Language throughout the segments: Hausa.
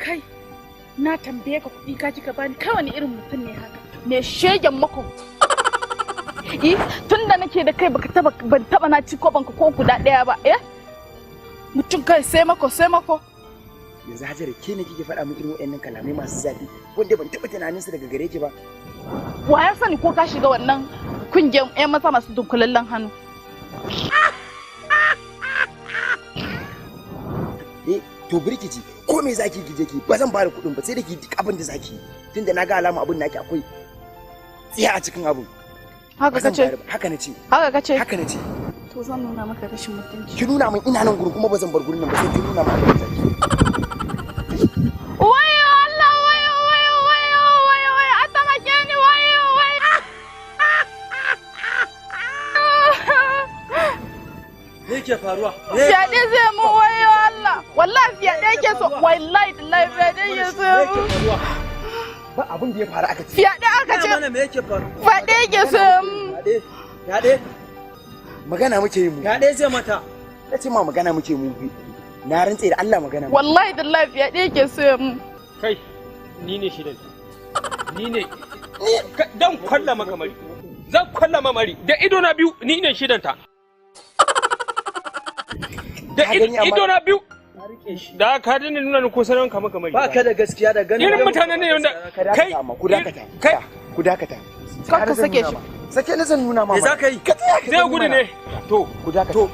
Kai, na tambaye ka kuɗi ka kika bani kai wani irin mutum ne haka? Me shegen mako? Tunda nake da kai ban taba na ci kobanka ko guda ɗaya ba, Mutum kai sai mako. Yanzu Hajara ke ne kike faɗa min irin waɗannan kalamai masu zafi wanda ban taɓa tunanin su daga gare ki ba. Wa ya sani ko ka shiga wannan kungiyar ƴan maza masu dunkulallen hannu? To birkici ko me zaki gije ki ba zan bada kuɗin ba sai da ki duk abin da zaki tunda na ga alama abin naki akwai tsiya a cikin abin. Haka kace? Haka nace. To zan nuna maka rashin mutunci. Ki nuna min ina nan gurin kuma ba zan bar gurin nan ba sai ki nuna min abin da zaki. Wayo Allah wayo a tamake ni wayo. Me yake faruwa? Fyaɗe zai mu wayo Allah. Wallahi fyaɗe yake so. Wallahi fyaɗe yake so. Ba abin da ya faru aka ce. Fyaɗe aka ce. Mana me yake faru? Fyaɗe yake so. Fyaɗe? Magana muke yi mu. Fyaɗe zai mata. Nace ma magana muke mu. Na rantse da Allah magana. Wallahi fyaɗe yake so mu. Kai, ni ne shirin. Ni ne. Dan kwalla maka mari. Zan kwalla mari. Da ido na biyu ni ne shidanta. Da ido na biyu. Da ka dani nuna ni ko sanan kama kamar. Ba ka da gaskiya da ganin. Irin mutanen ne wanda kai ku dakata. Ka sake shi. Sake ni zan nuna ma. Me za ka yi? Zai gudu ne. To, ku dakata. To,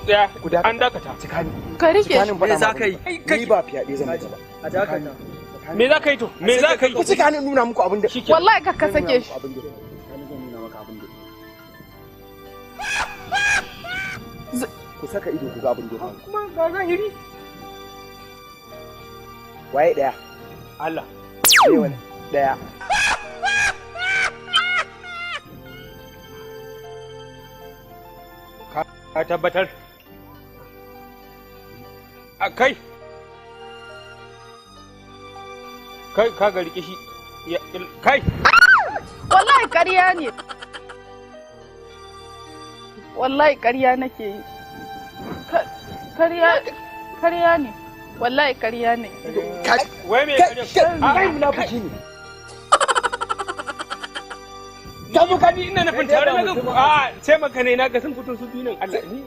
an dakata. Cikani. Ka rike shi. Me za ka yi? Ni ba fiyaɗe zan yi ba. A dakata. Me za ka yi to? Me za ka yi? Ku cikani nuna muku abin da. Wallahi ka sake shi. Ku saka ido ku ga abin da ya faru. Kuma ga zahiri. Waye daya? Allah. Wani daya. Ka tabbatar. A kai. Kai ka ga rike shi. Kai. Wallahi ƙarya ne. Wallahi ƙarya nake yi. Ƙarya ne. Wallahi ƙarya ne. Wai me ƙarya? Kai munafiki ne. Ka zo ka ni ina nufin tare na ga a ce maka ne na ga sun fito su biyu nan Allah ni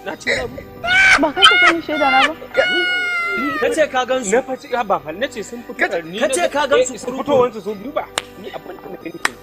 na ce na ba kai ka gani shaida na ba kace ka gan su na faci ba fa nace sun fito ni kace ka gan su sun fito wansu su biyu ba ni abin da nake nufi